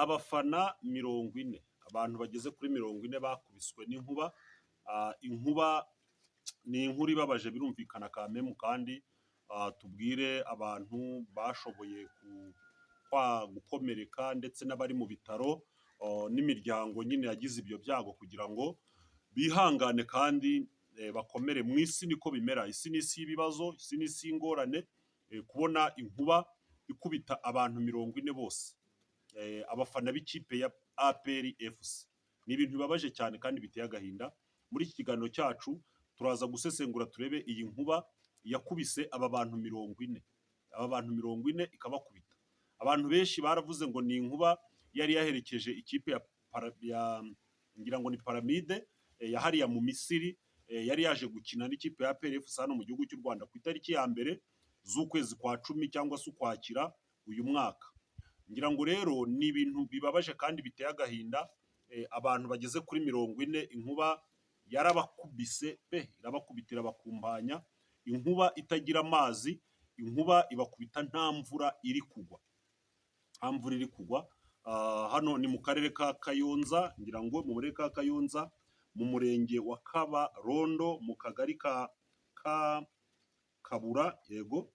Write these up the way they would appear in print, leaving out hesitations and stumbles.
abafana 40, abantu bageze kuri 40 bakubiswe n'inkuba. Inkuba ni inkuru ibabaje birumvikana kamemu, kandi tubwire abantu bashoboye gukomereka ndetse n'abari mu bitaro n'imiryango nyine yagize ibyo byago, kugira ngo bihangane kandi bakomere. Mu isi niko bimera, isi ni isi y'ibibazo, isi ni isi y'ingorane. Kubona inkuba ikubita abantu 40 bose, abafana b'ikipe ya APR FC, ni ibintu bibabaje cyane kandi biteye agahinda. Muri iki kiganiro cyacu turaza gusesengura turebe iyi nkuba yakubise aba bantu 40, aba bantu 40 ikabakubita. Abantu benshi baravuze ngo ni inkuba yari yaherekeje ikipe ya ngira ngo ni Paramide yahariya mu Misiri, yari yaje gukina n'ikipe ya APR FC hano mu gihugu cy'u Rwanda ku itariki ya mbere z'ukwezi kwa 10 cyangwa se Ukwakira uyu mwaka. Ngira ngo rero ni ibintu bibabaje kandi biteye agahinda. Abantu bageze kuri 40 inkuba yarabakubise pe, irabakubitira bakumbanya. Inkuba itagira amazi, inkuba ibakubita nta mvura iri kugwa, nta mvura iri kugwa. Hano ni mu karere ka Kayonza, ngira ngo mu murenge ka Kayonza, mu murenge wa Kabarondo, mu kagari ka Kabura, yego.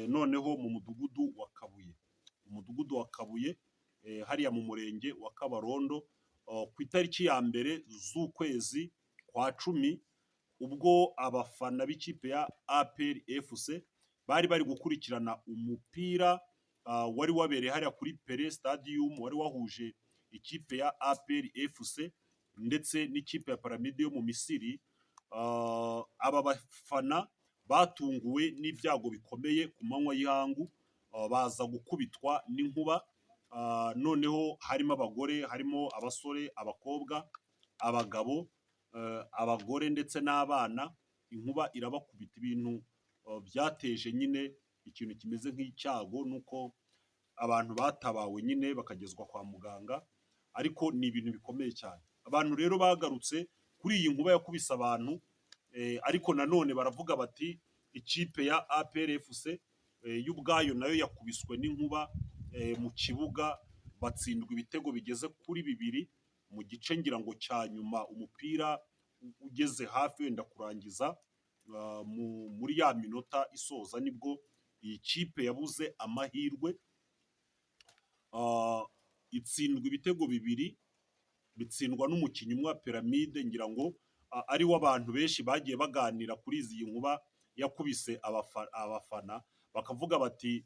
Noneho mu mudugudu wa Kabuye, umudugudu wa Kabuye, hariya mu murenge wa Kabarondo, ku itariki ya mbere z'ukwezi kwa 10, ubwo abafana b'ikipe ya APR FC bari gukurikirana umupira wari wabereye hariya kuri Pele Stadium, wari wahuje ikipe ya APR FC ndetse n'ikipe ya Paramide yo mu Misiri. Aba bafana batunguwe n'ibyago bikomeye ku manywa y'ihangu, baza gukubitwa n'inkuba. Noneho harimo abagore, harimo abasore, abakobwa, abagabo, abagore ndetse n'abana. Inkuba irabakubita, ibintu byateje nyine ikintu kimeze nk'icyago, nuko abantu batabawe nyine bakagezwa kwa muganga, ariko ni ibintu bikomeye cyane. Abantu rero bagarutse kuri iyi nkuba yakubise abantu, ariko nanone baravuga bati ikipe ya APR FC y'ubwayo nayo yakubiswe n'inkuba mu kibuga, batsindwa ibitego bigeze kuri 2 mu gice ngira ngo cya nyuma, umupira ugeze hafi wenda kurangiza, muri ya minota isoza nibwo iyi kipe yabuze amahirwe, itsindwa ibitego 2, bitsindwa n'umukinnyi umwe wa Paramide. Ngira ngo ari w'abantu benshi bagiye baganira kuri izi nkuba yakubise abafana, bakavuga bati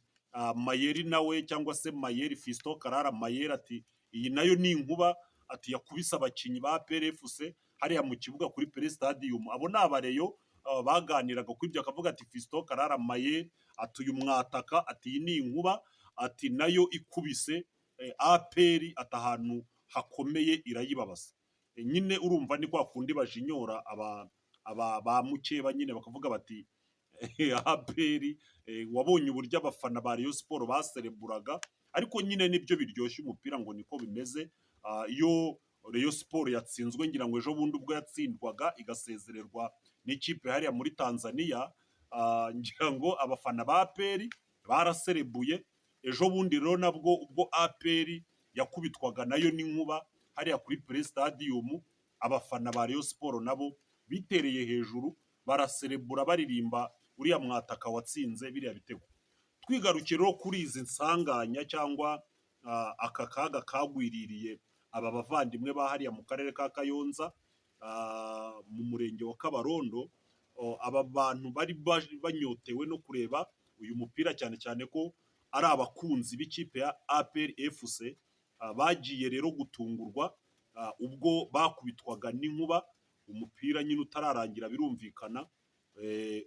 Mayeri nawe cyangwa se Mayeri Fiston Karara Mayeri ati iyi nayo ni inkuba, ati yakubise abakinnyi ba APR FC hariya mu kibuga kuri Pele Stadium. Abo ni abareyo baganiraga kuri ibyo, akavuga ati Fiston Karara Mayeri ati uyu mwataka, ati iyi ni inkuba, ati nayo ikubise APR ati ahantu hakomeye irayibabaza. Nyine urumva ni kwa kundi bajinyora ba mukeba nyine, bakavuga bati APR wabonye uburyo abafana ba Rayon Sport basereburaga, ariko nyine nibyo biryoshye umupira, ngo niko bimeze. Iyo Rayon Sport yatsinzwe, ngira ngo ejo bundi ubwo yatsindwaga igasezererwa n'ikipe hariya muri Tanzania, ngira ngo abafana ba APR baraserebuye. Ejo bundi rero nabwo ubwo APR yakubitwaga nayo n'inkuba hariya kuri Pele Stadium, abafana ba Rayon Sport nabo bitereye hejuru, baraserebura baririmba uriya mwataka watsinze biriya bitego. Twigarukiro kuri izi nsanganya cyangwa aka kaga kagwiririye aba bavandimwe bahariya mu karere ka Kayonza, mu murenge wa Kabarondo. Aba bantu bari banyotewe no kureba uyu mupira, cyane cyane ko ari abakunzi b'ikipe ya APR FC, bagiye rero gutungurwa ubwo bakubitwaga n'inkuba, umupira nyine utararangira birumvikana.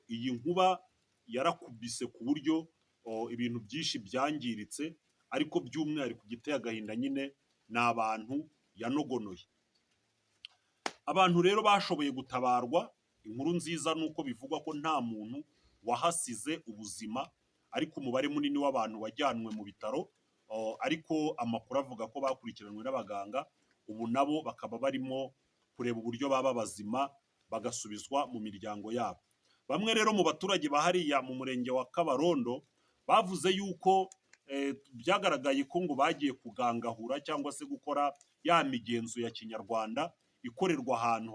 Iyi nkuba yarakubise ku buryo ibintu byinshi byangiritse, ariko by'umwihariko giteye agahinda nyine ni abantu yanogonoye. Abantu rero bashoboye gutabarwa. Inkuru nziza nuko bivugwa ko nta muntu wahasize ubuzima, ariko umubare munini w'abantu wajyanwe mu bitaro, ariko amakuru avuga ko bakurikiranwe n'abaganga, ubu nabo bakaba barimo kureba uburyo baba bazima bagasubizwa mu miryango yabo. Bamwe rero mu baturage bahariya mu murenge wa Kabarondo bavuze yuko byagaragaye ko ngo bagiye kugangahura cyangwa se gukora ya migenzo ya kinyarwanda ikorerwa ahantu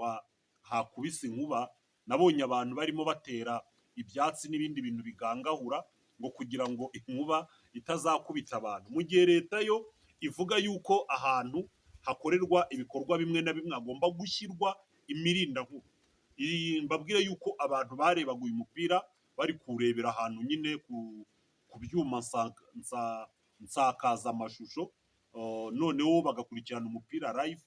hakubise inkuba. Nabonye abantu barimo batera ibyatsi n'ibindi bintu bigangahura ngo kugira ngo inkuba itazakubita abantu, mu gihe leta yo ivuga yuko ahantu hakorerwa ibikorwa bimwe na bimwe hagomba gushyirwa imirindankuba. Mbabwire yuko abantu barebaga uyu mupira bari kuwurebera ahantu nyine ku byuma nsakazamashusho, noneho bagakurikirana umupira live.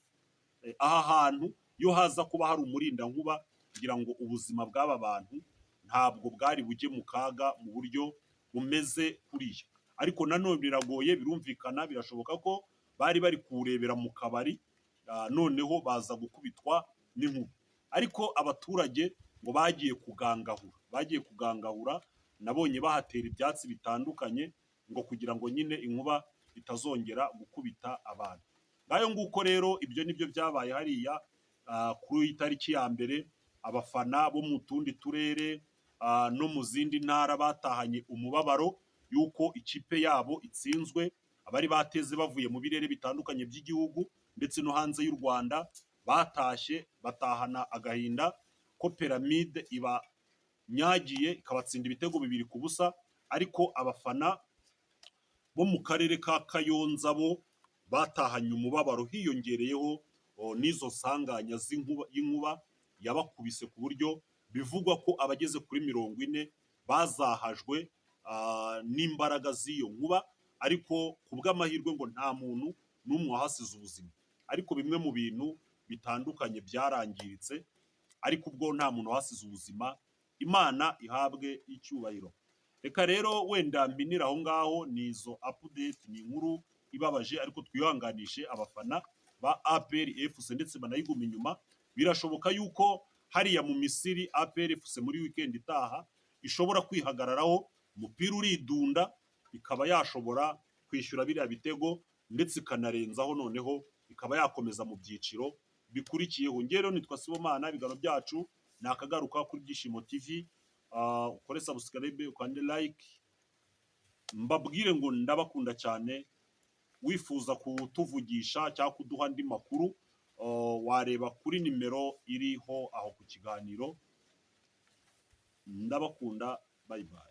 Aha hantu iyo haza kuba hari umurindankuba kugira ngo ubuzima bw'aba bantu ntabwo bwari bujye mu kaga mu buryo bumeze kuriya. Ariko nanone biragoye, birumvikana, birashoboka ko bari bari kuwurebera mu kabari, noneho baza gukubitwa n'inkuba. Ariko abaturage ngo bagiye kugangahura, nabonye bahatera ibyatsi bitandukanye ngo kugira ngo nyine inkuba itazongera gukubita abantu. Ngayo nguko rero ibyo nibyo byabaye hariya kuri itariki ya mbere. Abafana bo mu tundi turere no mu zindi ntara batahanye umubabaro yuko ikipe yabo itsinzwe. Abari bateze bavuye mu birere bitandukanye by'igihugu ndetse no hanze y'u Rwanda batashye batahana agahinda ko Pyramide iba nyagiye ikabatsinda ibitego 2-0. Ariko abafana bo mu karere ka Kayonza bo batahanye umubabaro, hiyongereyeho n'izo sanganya y'inkuba yabakubise ku buryo bivugwa ko abageze kuri 40 bazahajwe n'imbaraga z'iyo nkuba. Ariko ku bw'amahirwe ngo nta muntu n'umwe wahasize ubuzima, ariko bimwe mu bintu bitandukanye byarangiritse, ariko ubwo nta muntu wahasize ubuzima. Imana ihabwe icyubahiro. Reka rero wenda mpinira aho ngaho, nizo update, ni inkuru ibabaje, ariko twihanganishe abafana ba APR FC ndetse banayiguma inyuma. Birashoboka yuko hariya mu Misiri APR FC muri weekend itaha ishobora kwihagararaho, umupira uridunda, ikaba yashobora kwishyura biriya bitego ndetse ikanarenzaho, noneho ikaba yakomeza mu byiciro bikurikiyeho. Ngero nitwa Sibomana, ibiganiro byacu nakagaruka kuri Byishimo TV. Ukore subscribe, ukande like, mbabwire ngo ndabakunda cyane. Wifuza kutuvugisha cyangwa kuduha andi makuru, wareba kuri nimero iriho aho ku kiganiro. Ndabakunda, bye bye.